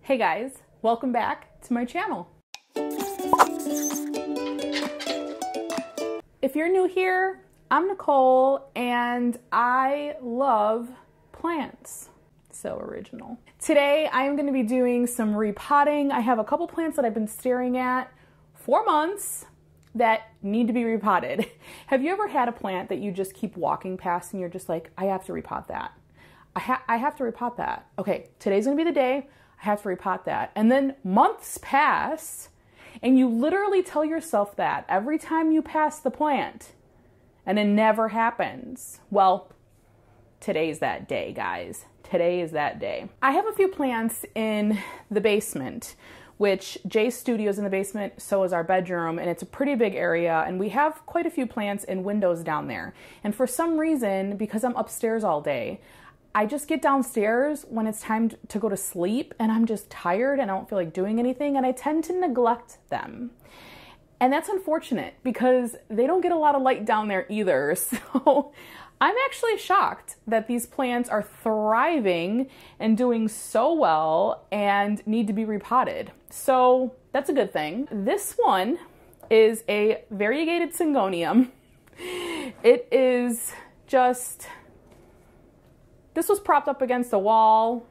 Hey guys, welcome back to my channel. If you're new here, I'm Nicole and I love plants. So original. Today I am going to be doing some repotting. I have a couple plants that I've been staring at for months that need to be repotted. Have you ever had a plant that you just keep walking past and you're just like, I have to repot that. I have to repot that. Okay, today's gonna be the day I have to repot that. And then months pass and you literally tell yourself that every time you pass the plant and it never happens. Well, today's that day, guys. Today is that day. I have a few plants in the basement, which Jay's studio's in the basement, so is our bedroom, and it's a pretty big area, and we have quite a few plants and windows down there. And for some reason, because I'm upstairs all day, I just get downstairs when it's time to go to sleep and I'm just tired and I don't feel like doing anything and I tend to neglect them. And that's unfortunate because they don't get a lot of light down there either. So I'm actually shocked that these plants are thriving and doing so well and need to be repotted. So that's a good thing. This one is a variegated syngonium. It is just... This was propped up against a wall.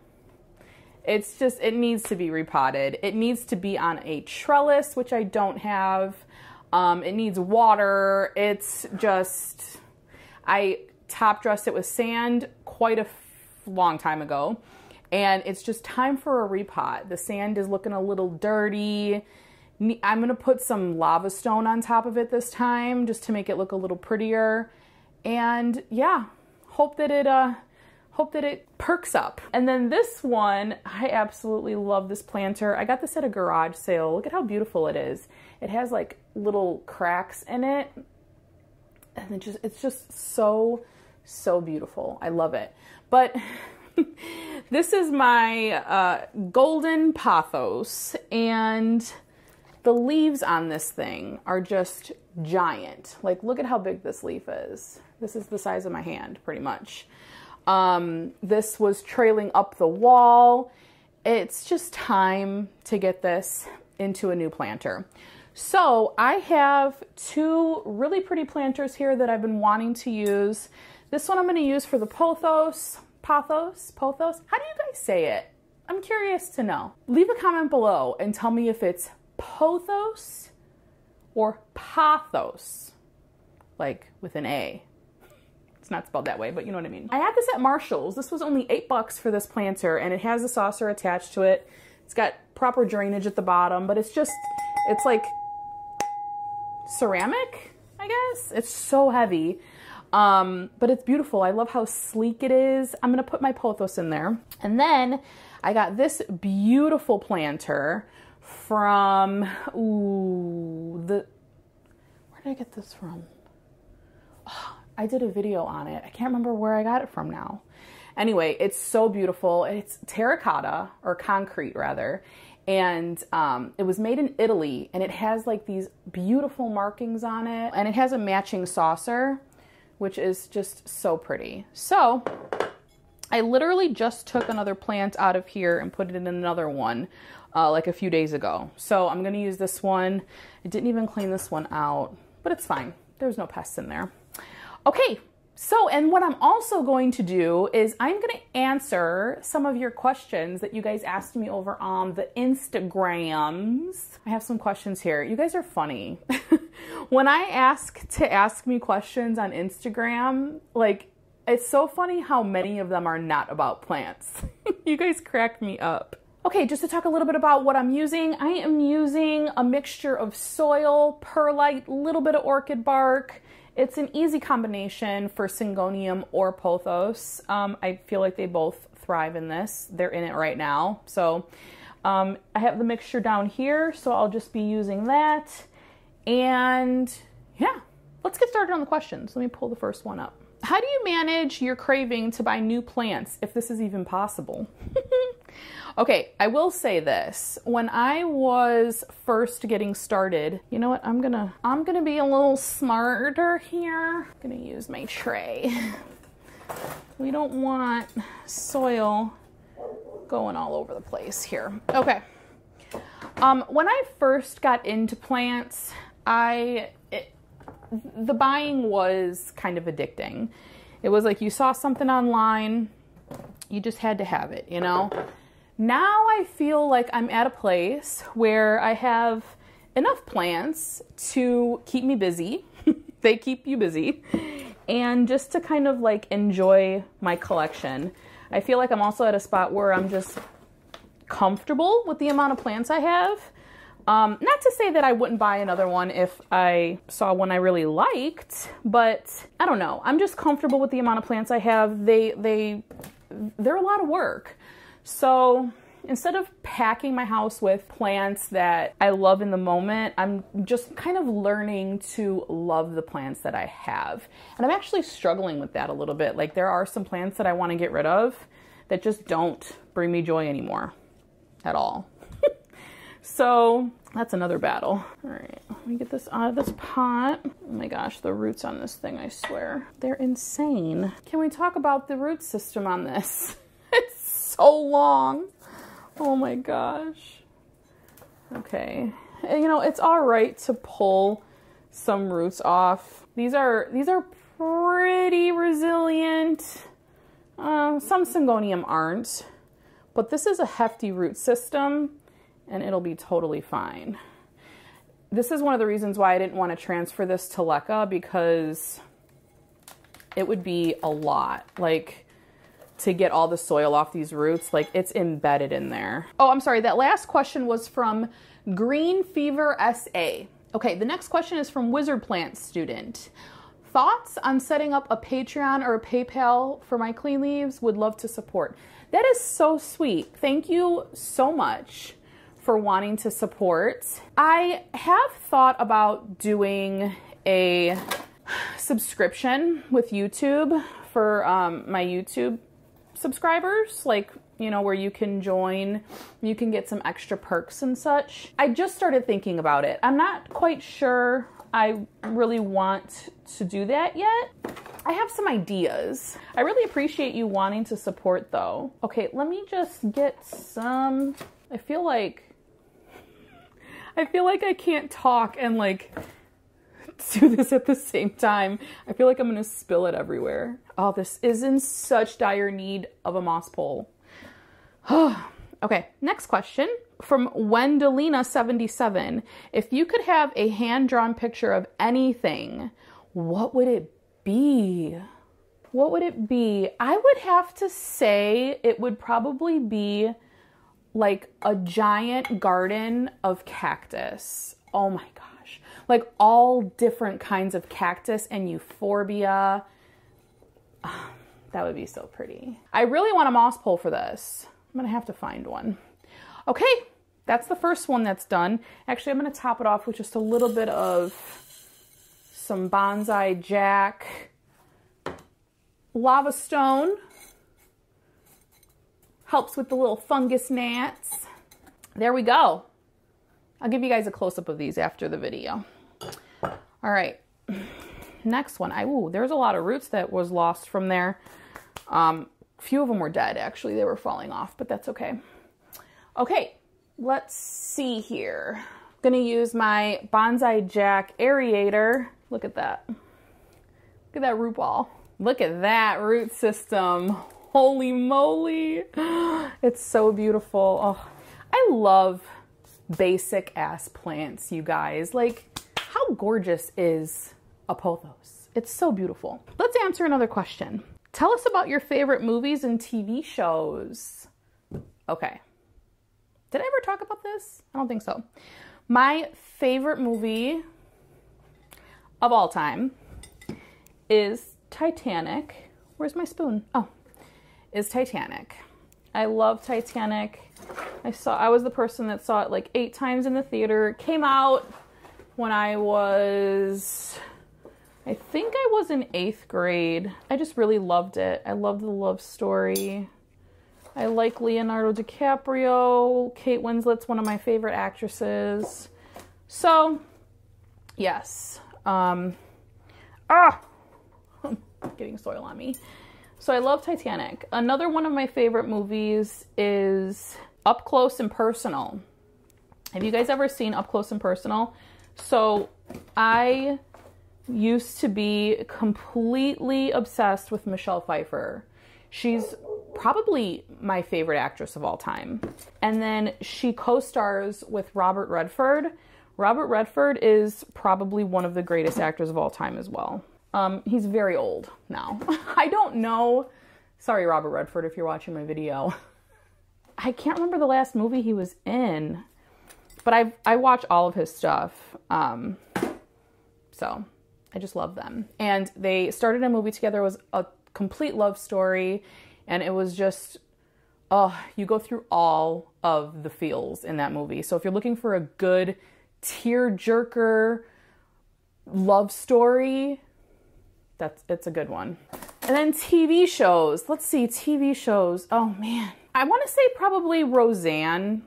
It's just, it needs to be repotted. It needs to be on a trellis, which I don't have. It needs water. It's just, I top dressed it with sand quite a long time ago. And it's just time for a repot. The sand is looking a little dirty. I'm gonna put some lava stone on top of it this time, just to make it look a little prettier. And yeah, hope that it perks up. And then this one, I absolutely love this planter. I got this at a garage sale. Look at how beautiful it is. It has like little cracks in it. And it's just so beautiful. I love it. But this is my golden pothos, and the leaves on this thing are just giant. Like, look at how big this leaf is. This is the size of my hand, pretty much. This was trailing up the wall. It's just time to get this into a new planter. So I have two really pretty planters here that I've been wanting to use. This one I'm going to use for the pothos. Pothos? How do you guys say it? I'm curious to know. Leave a comment below and tell me if it's pothos or pathos, like with an A. Not spelled that way, but you know what I mean. I had this at Marshall's. This was only $8 for this planter, and it has a saucer attached to it. It's got proper drainage at the bottom, but it's like ceramic, I guess. It's so heavy, but it's beautiful. I love how sleek it is. I'm gonna put my pothos in there. And then I got this beautiful planter from, where did I get this from? Oh, I did a video on it. I can't remember where I got it from now. Anyway, it's so beautiful. It's terracotta, or concrete rather. And it was made in Italy, and it has like these beautiful markings on it. And it has a matching saucer, which is just so pretty. So I literally just took another plant out of here and put it in another one like a few days ago. So I'm gonna use this one. I didn't even clean this one out, but it's fine. There's no pests in there. Okay, so, and what I'm also going to do is I'm going to answer some of your questions that you guys asked me over on the Instagrams. I have some questions here. You guys are funny. When I ask me questions on Instagram, like, it's so funny how many of them are not about plants. You guys crack me up. Okay, just to talk a little bit about what I'm using. I am using a mixture of soil, perlite, a little bit of orchid bark. It's an easy combination for syngonium or pothos. I feel like they both thrive in this. They're in it right now. So I have the mixture down here, so I'll just be using that. And yeah, let's get started on the questions. Let me pull the first one up. How do you manage your craving to buy new plants, if this is even possible? Okay, I will say this. When I was first getting started, you know what? I'm gonna be a little smarter here. I'm gonna use my tray. We don't want soil going all over the place here. Okay. When I first got into plants, the buying was kind of addicting. It was like you saw something online, you just had to have it, you know? Now I feel like I'm at a place where I have enough plants to keep me busy. They keep you busy. And just to kind of like enjoy my collection. I feel like I'm also at a spot where I'm just comfortable with the amount of plants I have. Not to say that I wouldn't buy another one if I saw one I really liked, but I don't know. I'm just comfortable with the amount of plants I have. They're a lot of work. So instead of packing my house with plants that I love in the moment, I'm just kind of learning to love the plants that I have. And I'm actually struggling with that a little bit. Like there are some plants that I want to get rid of that just don't bring me joy anymore at all. So that's another battle. All right, let me get this out of this pot. Oh my gosh, the roots on this thing, I swear. They're insane. Can we talk about the root system on this? It's so long. Oh my gosh. Okay. And, you know, it's all right to pull some roots off. These are pretty resilient. Some Syngonium aren't, but this is a hefty root system and it'll be totally fine. This is one of the reasons why I didn't want to transfer this to Leca, because it would be a lot. Like, to get all the soil off these roots, like it's embedded in there. Oh, I'm sorry. That last question was from Green Fever SA. Okay, the next question is from Wizard Plant Student. Thoughts on setting up a Patreon or a PayPal for my clean leaves? Would love to support. That is so sweet. Thank you so much for wanting to support. I have thought about doing a subscription with YouTube for my YouTube subscribers, like, you know, where you can join, you can get some extra perks and such. I just started thinking about it. I'm not quite sure I really want to do that yet. I have some ideas. I really appreciate you wanting to support though. Okay, let me just get some, I feel like I can't talk and like do this at the same time. I feel like I'm gonna spill it everywhere. Oh, this is in such dire need of a moss pole. Okay, next question from Wendelina77. If you could have a hand-drawn picture of anything, what would it be? What would it be? I would have to say it would probably be like a giant garden of cactus. Oh my gosh. Like all different kinds of cactus and euphorbia. Oh, that would be so pretty. I really want a moss pole for this. I'm gonna have to find one. Okay, that's the first one that's done. Actually, I'm gonna top it off with just a little bit of some bonsai jack. Lava stone. Helps with the little fungus gnats. There we go. I'll give you guys a close-up of these after the video. All right, next one. Ooh, there's a lot of roots that was lost from there. Few of them were dead, actually. They were falling off, but that's okay. Okay, let's see here. I'm gonna use my Bonsai Jack aerator. Look at that. Look at that root ball. Look at that root system. Holy moly. It's so beautiful. Oh, I love basic ass plants, you guys. Like, how gorgeous is a pothos? It's so beautiful. Let's answer another question. Tell us about your favorite movies and TV shows. Okay. Did I ever talk about this? I don't think so. My favorite movie of all time is Titanic. Where's my spoon? Oh, is Titanic. I love Titanic. I was the person that saw it like 8 times in the theater. It came out when I was, I think I was in 8th grade. I just really loved it. I loved the love story. I like Leonardo DiCaprio. Kate Winslet's one of my favorite actresses. So, yes. Getting soil on me. So I love Titanic. Another one of my favorite movies is Up Close and Personal. Have you guys ever seen Up Close and Personal? So I used to be completely obsessed with Michelle Pfeiffer. She's probably my favorite actress of all time. And then she co-stars with Robert Redford. Robert Redford is probably one of the greatest actors of all time as well. He's very old now. I don't know. Sorry, Robert Redford, if you're watching my video. I can't remember the last movie he was in, but I watch all of his stuff. So I just love them. And they started a movie together. It was a complete love story. And it was just, oh, you go through all of the feels in that movie. So if you're looking for a good tear-jerker love story, it's a good one. And then TV shows. Let's see, TV shows. Oh man. I want to say probably Roseanne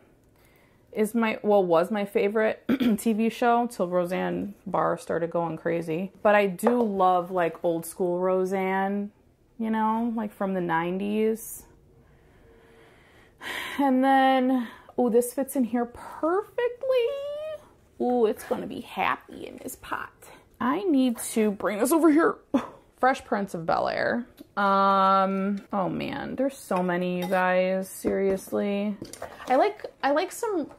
is was my favorite TV show till Roseanne Barr started going crazy. But I do love like old school Roseanne, you know, like from the 90s. And then, oh, this fits in here perfectly. Oh, it's gonna be happy in this pot. I need to bring this over here. Fresh Prince of Bel-Air. Oh man, there's so many, you guys, seriously. I like some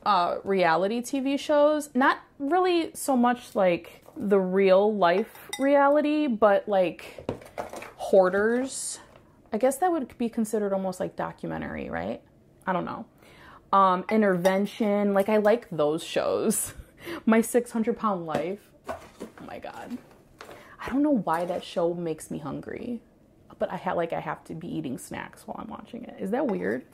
reality TV shows, not really so much like the real life reality, but like Hoarders. I guess that would be considered almost like documentary, right? I don't know. Intervention, like I like those shows. My 600-Pound Life. Oh my God. I don't know why that show makes me hungry, but I have to be eating snacks while I'm watching it. Is that weird?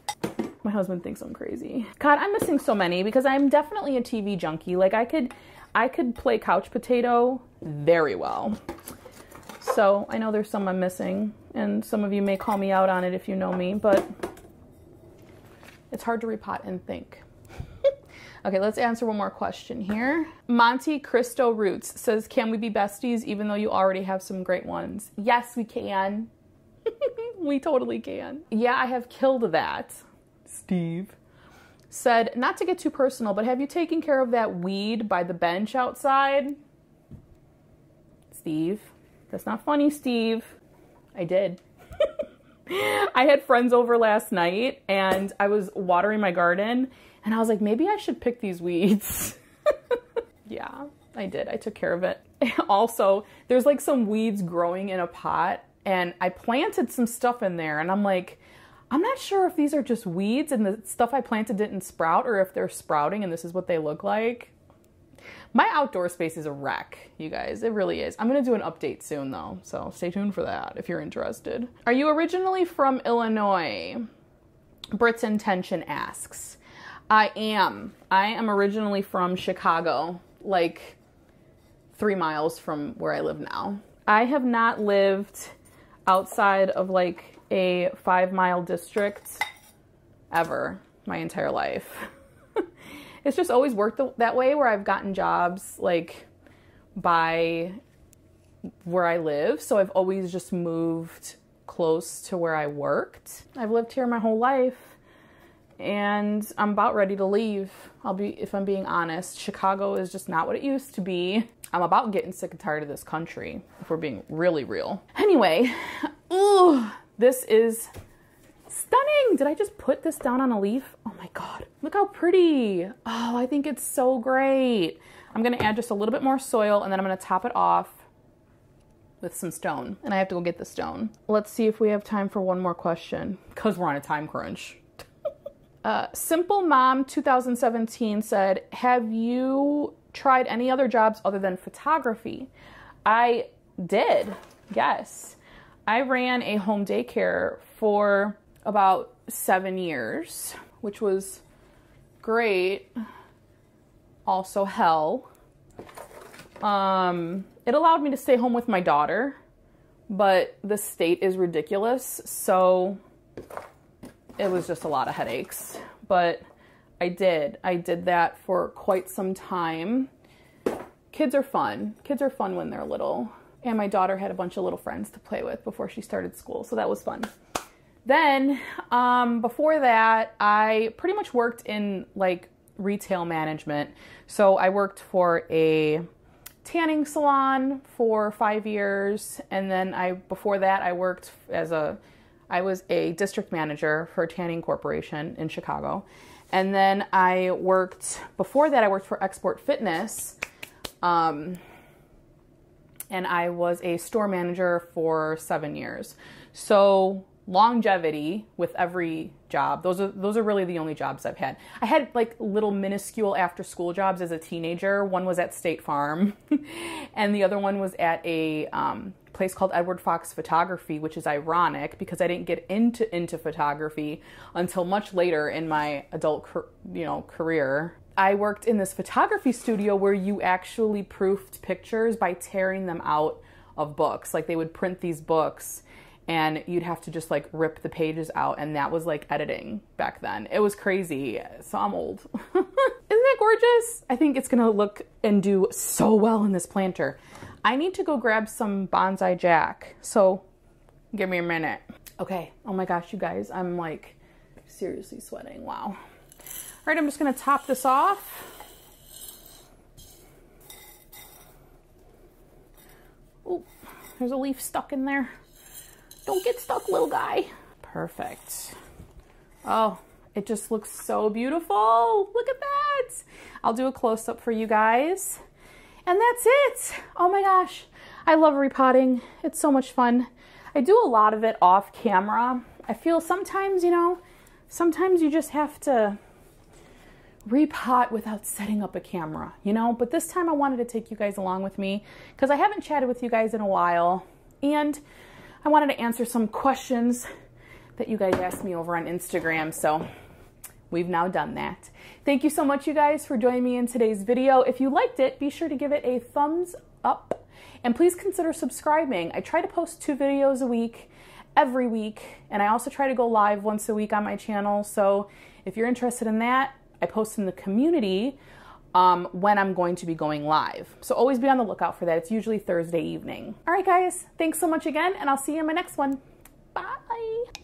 My husband thinks I'm crazy. God, I'm missing so many because I'm definitely a TV junkie. Like I could play couch potato very well. So I know there's some I'm missing, and some of you may call me out on it if you know me, but it's hard to repot and think. Okay, let's answer one more question here. Monte Cristo Roots says, can we be besties even though you already have some great ones? Yes, we can. We totally can. Yeah, I have killed that. Steve said, not to get too personal, but have you taken care of that weed by the bench outside? Steve, that's not funny, Steve. I did. I had friends over last night and I was watering my garden and I was like, maybe I should pick these weeds. Yeah, I did. I took care of it. Also, there's like some weeds growing in a pot and I planted some stuff in there and I'm like, I'm not sure if these are just weeds and the stuff I planted didn't sprout or if they're sprouting and this is what they look like. My outdoor space is a wreck, you guys. It really is. I'm going to do an update soon though, so stay tuned for that if you're interested. Are you originally from Illinois? Brit's Intention asks. I am originally from Chicago, like 3 miles from where I live now. I have not lived outside of like a 5-mile district ever my entire life. It's just always worked that way where I've gotten jobs like by where I live. So I've always just moved close to where I worked. I've lived here my whole life. And I'm about ready to leave. If I'm being honest, Chicago is just not what it used to be. I'm about getting sick and tired of this country, if we're being really real. Anyway, ooh, this is stunning. Did I just put this down on a leaf? Oh my God, look how pretty. Oh, I think it's so great. I'm gonna add just a little bit more soil and then I'm gonna top it off with some stone. And I have to go get the stone. Let's see if we have time for one more question, because we're on a time crunch. Simple Mom 2017 said, have you tried any other jobs other than photography? I did, yes. I ran a home daycare for about 7 years, which was great. Also hell. It allowed me to stay home with my daughter, but the state is ridiculous, so it was just a lot of headaches, but I did that for quite some time. Kids are fun. Kids are fun when they're little. And my daughter had a bunch of little friends to play with before she started school, so that was fun. Then, before that, I pretty much worked in like retail management. So I worked for a tanning salon for 5 years, and then before that I worked I was a district manager for a tanning corporation in Chicago. And then before that I worked for Export Fitness, and I was a store manager for 7 years. So longevity with every job. Those are really the only jobs I've had. I had like little minuscule after school jobs as a teenager. One was at State Farm and the other one was at a place called Edward Fox Photography, which is ironic because I didn't get into photography until much later in my adult career. I worked in this photography studio where you actually proofed pictures by tearing them out of books. Like they would print these books and you'd have to just like rip the pages out, and that was like editing back then. It was crazy. So I'm old. Isn't that gorgeous? I think it's gonna look and do so well in this planter. I need to go grab some bonsai jack, so give me a minute. Okay, oh my gosh, you guys, I'm like seriously sweating, wow. All right, I'm just gonna top this off. Oh, there's a leaf stuck in there. Don't get stuck, little guy. Perfect. Oh, it just looks so beautiful. Look at that. I'll do a close-up for you guys. And that's it. Oh my gosh. I love repotting. It's so much fun. I do a lot of it off camera. I feel sometimes, sometimes you just have to repot without setting up a camera, But this time I wanted to take you guys along with me because I haven't chatted with you guys in a while. And I wanted to answer some questions that you guys asked me over on Instagram, so we've now done that. Thank you so much, you guys, for joining me in today's video. If you liked it, be sure to give it a thumbs up, and please consider subscribing. I try to post 2 videos a week, every week, and I also try to go live once a week on my channel, so if you're interested in that, I post in the community when I'm going to be going live. So always be on the lookout for that. It's usually Thursday evening. All right, guys, thanks so much again, and I'll see you in my next one. Bye.